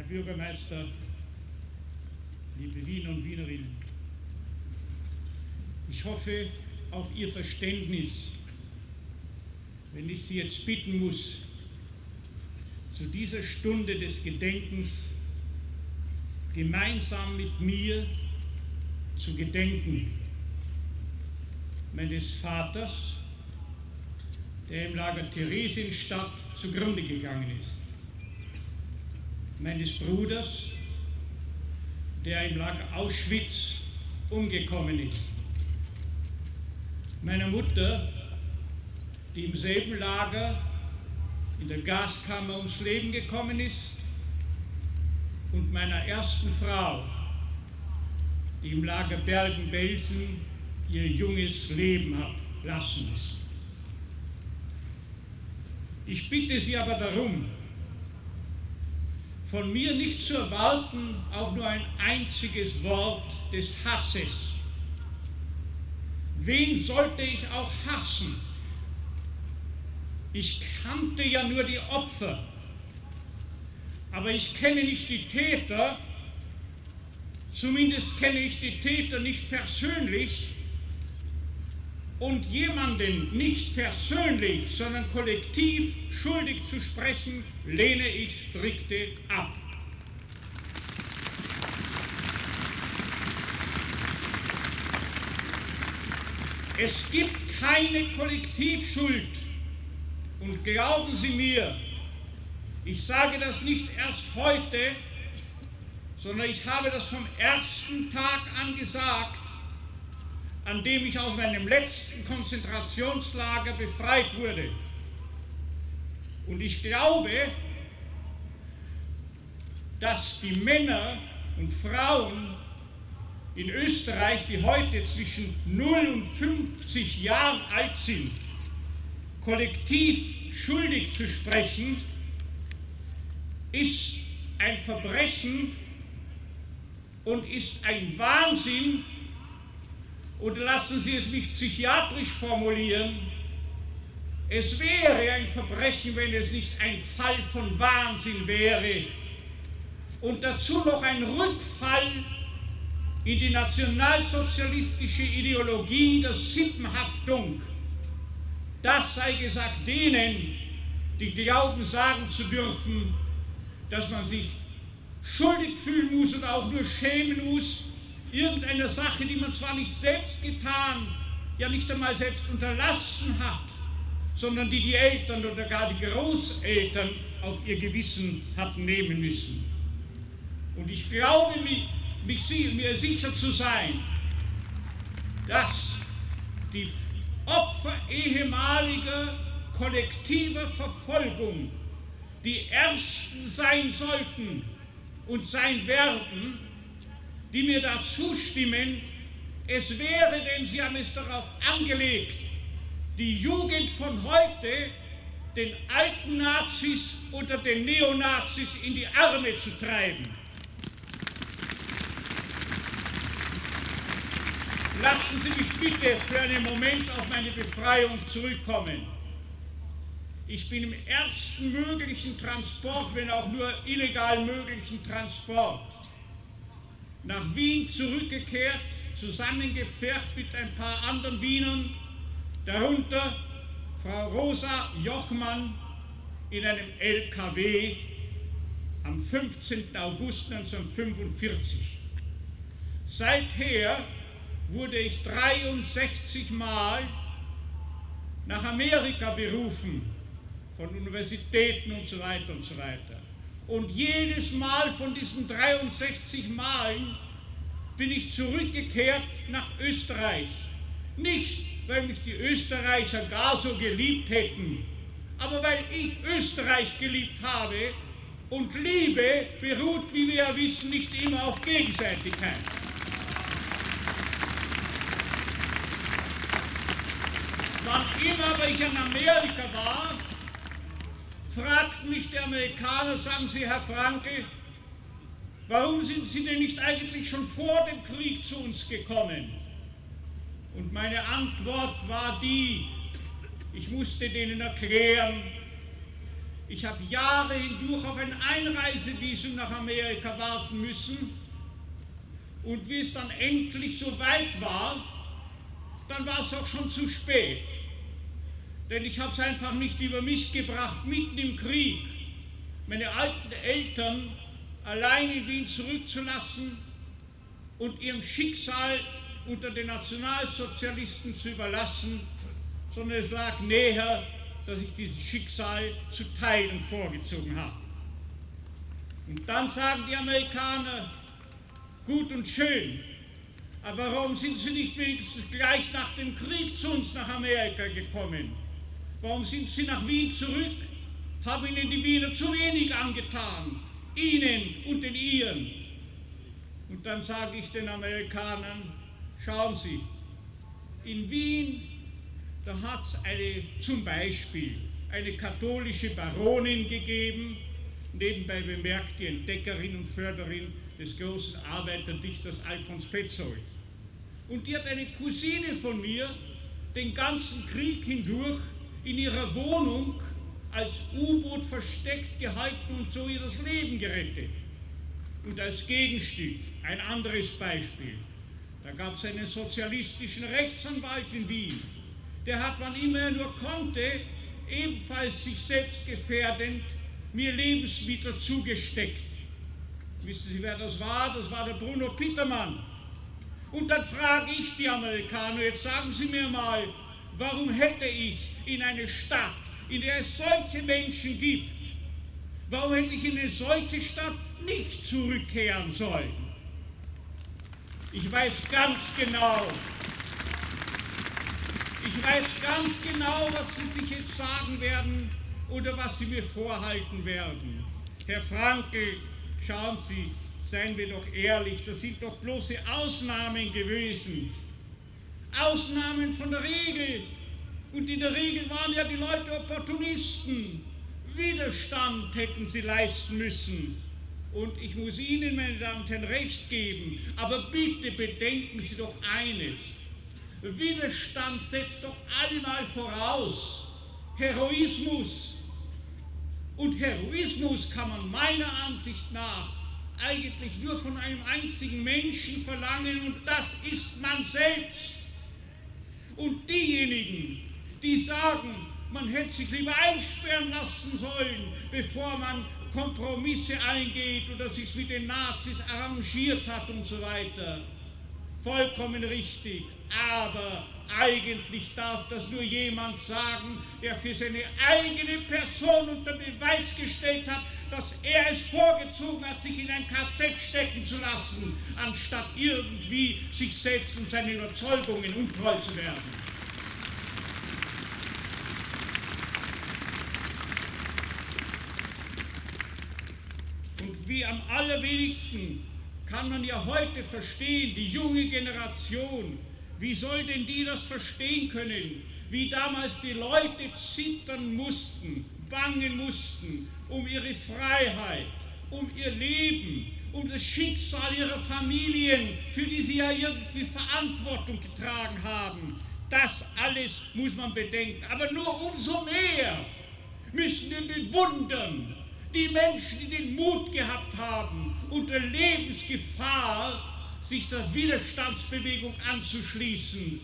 Bürgermeister, liebe Wiener und Wienerinnen, ich hoffe auf Ihr Verständnis, wenn ich Sie jetzt bitten muss, zu dieser Stunde des Gedenkens gemeinsam mit mir zu gedenken meines Vaters, der im Lager Theresienstadt zugrunde gegangen ist, meines Bruders, der im Lager Auschwitz umgekommen ist, meiner Mutter, die im selben Lager in der Gaskammer ums Leben gekommen ist, und meiner ersten Frau, die im Lager Bergen-Belsen ihr junges Leben hat lassen müssen. Ich bitte Sie aber darum, von mir nicht zu erwarten, auch nur ein einziges Wort des Hasses. Wen sollte ich auch hassen? Ich kannte ja nur die Opfer, aber ich kenne nicht die Täter, zumindest kenne ich die Täter nicht persönlich, und jemanden nicht persönlich, sondern kollektiv schuldig zu sprechen, lehne ich strikte ab. Es gibt keine Kollektivschuld. Und glauben Sie mir, ich sage das nicht erst heute, sondern ich habe das vom ersten Tag an gesagt, an dem ich aus meinem letzten Konzentrationslager befreit wurde. Und ich glaube, dass die Männer und Frauen in Österreich, die heute zwischen 0 und 50 Jahren alt sind, kollektiv schuldig zu sprechen, ist ein Verbrechen und ist ein Wahnsinn. Und lassen Sie es mich psychiatrisch formulieren, es wäre ein Verbrechen, wenn es nicht ein Fall von Wahnsinn wäre und dazu noch ein Rückfall in die nationalsozialistische Ideologie der Sippenhaftung. Das sei gesagt denen, die glauben, sagen zu dürfen, dass man sich schuldig fühlen muss und auch nur schämen muss, irgendeiner Sache, die man zwar nicht selbst getan, ja nicht einmal selbst unterlassen hat, sondern die die Eltern oder gar die Großeltern auf ihr Gewissen hatten nehmen müssen. Und ich glaube, mir sicher zu sein, dass die Opfer ehemaliger kollektiver Verfolgung die Ersten sein sollten und sein werden, die mir da zustimmen, es wäre, denn Sie haben es darauf angelegt, die Jugend von heute den alten Nazis oder den Neonazis in die Arme zu treiben. Lassen Sie mich bitte für einen Moment auf meine Befreiung zurückkommen. Ich bin im ersten möglichen Transport, wenn auch nur illegal möglichen Transport, nach Wien zurückgekehrt, zusammengepfercht mit ein paar anderen Wienern, darunter Frau Rosa Jochmann in einem LKW am 15. August 1945. Seither wurde ich 63 Mal nach Amerika berufen, von Universitäten und so weiter und so weiter. Und jedes Mal von diesen 63 Malen bin ich zurückgekehrt nach Österreich. Nicht, weil mich die Österreicher gar so geliebt hätten, aber weil ich Österreich geliebt habe, und Liebe beruht, wie wir ja wissen, nicht immer auf Gegenseitigkeit. Wann immer aber ich in Amerika war, fragten mich die Amerikaner, sagen Sie, Herr Frankl, warum sind Sie denn nicht eigentlich schon vor dem Krieg zu uns gekommen? Und meine Antwort war die, ich musste denen erklären, Ich habe Jahre hindurch auf ein Einreisevisum nach Amerika warten müssen. Und wie es dann endlich so weit war, dann war es auch schon zu spät. Denn ich habe es einfach nicht über mich gebracht, mitten im Krieg meine alten Eltern allein in Wien zurückzulassen und ihrem Schicksal unter den Nationalsozialisten zu überlassen, sondern es lag näher, dass ich dieses Schicksal zu teilen vorgezogen habe. Und dann sagen die Amerikaner, gut und schön, aber warum sind Sie nicht wenigstens gleich nach dem Krieg zu uns nach Amerika gekommen? Warum sind Sie nach Wien zurück? Haben Ihnen die Wiener zu wenig angetan? Ihnen und den Ihren? Und dann sage ich den Amerikanern, schauen Sie, in Wien, da hat es zum Beispiel eine katholische Baronin gegeben, nebenbei bemerkt die Entdeckerin und Förderin des großen Arbeiterdichters Alfons Petzold. Und die hat eine Cousine von mir den ganzen Krieg hindurch in ihrer Wohnung als U-Boot versteckt gehalten und so ihr das Leben gerettet. Und als Gegenstück ein anderes Beispiel. Da gab es einen sozialistischen Rechtsanwalt in Wien. Der hat, wann immer er nur konnte, ebenfalls sich selbst gefährdend, mir Lebensmittel zugesteckt. Wissen Sie, wer das war? Das war der Bruno Pittermann. Und dann frage ich die Amerikaner, jetzt sagen Sie mir mal, warum hätte ich in eine Stadt, in der es solche Menschen gibt, warum hätte ich in eine solche Stadt nicht zurückkehren sollen? Ich weiß ganz genau, was Sie sich jetzt sagen werden oder was Sie mir vorhalten werden. Herr Frankl, schauen Sie, seien wir doch ehrlich, das sind doch bloße Ausnahmen gewesen. Ausnahmen von der Regel. Und in der Regel waren ja die Leute Opportunisten. Widerstand hätten sie leisten müssen. Und ich muss Ihnen, meine Damen und Herren, recht geben, aber bitte bedenken Sie doch eines. Widerstand setzt doch allemal voraus Heroismus. Und Heroismus kann man meiner Ansicht nach eigentlich nur von einem einzigen Menschen verlangen, und das ist man selbst. Und diejenigen, die sagen, man hätte sich lieber einsperren lassen sollen, bevor man Kompromisse eingeht oder sich mit den Nazis arrangiert hat und so weiter. Vollkommen richtig, aber eigentlich darf das nur jemand sagen, der für seine eigene Person unter Beweis gestellt hat, dass er es vorgezogen hat, sich in ein KZ stecken zu lassen, anstatt irgendwie sich selbst und seinen Überzeugungen untreu zu werden. Und wie am allerwenigsten kann man ja heute verstehen, die junge Generation, wie soll denn die das verstehen können, wie damals die Leute zittern mussten, bangen mussten um ihre Freiheit, um ihr Leben, um das Schicksal ihrer Familien, für die sie ja irgendwie Verantwortung getragen haben. Das alles muss man bedenken, aber nur umso mehr müssen wir bewundern die Menschen, die den Mut gehabt haben, unter Lebensgefahr sich der Widerstandsbewegung anzuschließen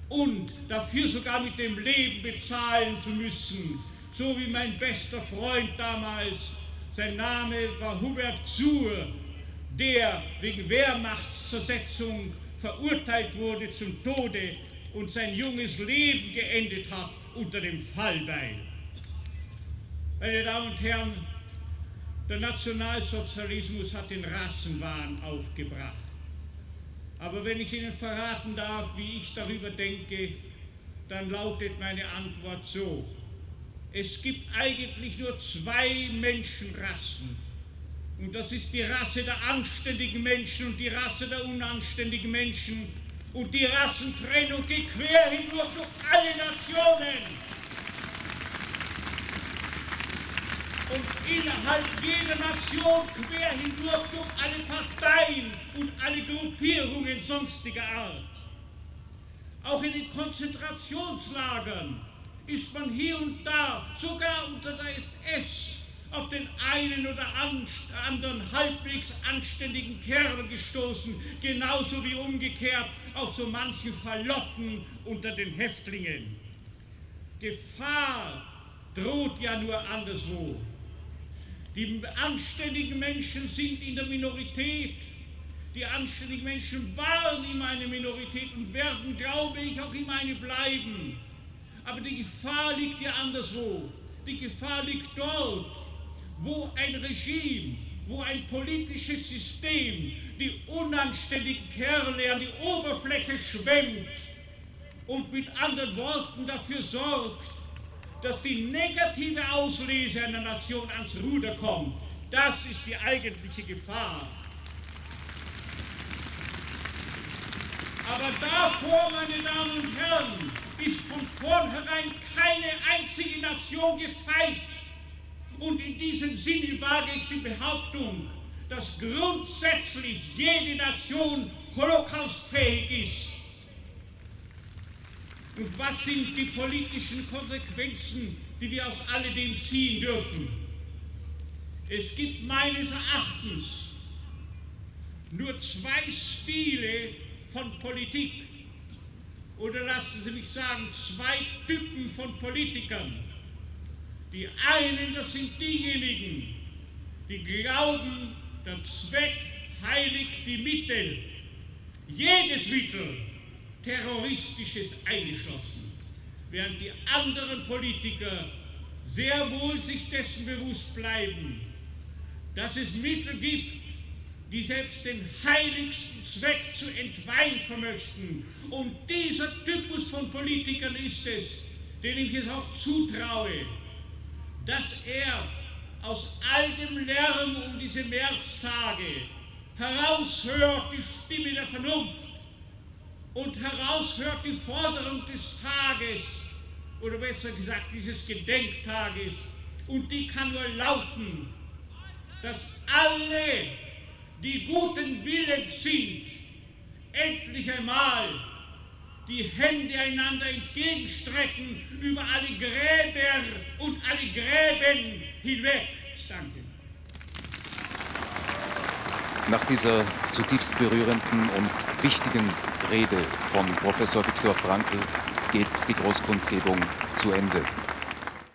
und dafür sogar mit dem Leben bezahlen zu müssen. So wie mein bester Freund damals, sein Name war Hubert Gsuhr, der wegen Wehrmachtszersetzung verurteilt wurde zum Tode und sein junges Leben geendet hat unter dem Fallbeil. Meine Damen und Herren, der Nationalsozialismus hat den Rassenwahn aufgebracht. Aber wenn ich Ihnen verraten darf, wie ich darüber denke, dann lautet meine Antwort so: Es gibt eigentlich nur zwei Menschenrassen. Und das ist die Rasse der anständigen Menschen und die Rasse der unanständigen Menschen. Und die Rassentrennung geht quer hindurch durch alle Nationen. Und innerhalb jeder Nation quer hindurch durch alle Parteien und alle Gruppierungen sonstiger Art. Auch in den Konzentrationslagern ist man hier und da, sogar unter der SS, auf den einen oder anderen halbwegs anständigen Kerl gestoßen, genauso wie umgekehrt auf so manche Falotten unter den Häftlingen. Gefahr droht ja nur anderswo. Die anständigen Menschen sind in der Minorität. Die anständigen Menschen waren immer eine Minorität und werden, glaube ich, auch immer eine bleiben. Aber die Gefahr liegt ja anderswo. Die Gefahr liegt dort, wo ein Regime, wo ein politisches System die unanständigen Kerle an die Oberfläche schwemmt und mit anderen Worten dafür sorgt, dass die negative Auslese einer Nation ans Ruder kommt. Das ist die eigentliche Gefahr. Aber davor, meine Damen und Herren, ist von vornherein keine einzige Nation gefeit. Und in diesem Sinne wage ich die Behauptung, dass grundsätzlich jede Nation holocaustfähig ist. Und was sind die politischen Konsequenzen, die wir aus alledem ziehen dürfen? Es gibt meines Erachtens nur zwei Stile von Politik. Oder lassen Sie mich sagen, zwei Typen von Politikern. Die einen, das sind diejenigen, die glauben, der Zweck heiligt die Mittel. Jedes Mittel, terroristisches eingeschlossen. Während die anderen Politiker sehr wohl sich dessen bewusst bleiben, dass es Mittel gibt, die selbst den heiligsten Zweck zu entweihen vermöchten. Und dieser Typus von Politikern ist es, den ich es auch zutraue, dass er aus all dem Lärm um diese Märztage heraushört die Stimme der Vernunft und heraushört die Forderung des Tages, oder besser gesagt dieses Gedenktages, und die kann nur lauten, dass alle, die guten Willens sind, endlich einmal die Hände einander entgegenstrecken über alle Gräber und alle Gräben hinweg. Danke. Nach dieser zutiefst berührenden und wichtigen Rede von Professor Viktor Frankl geht die Großkundgebung zu Ende.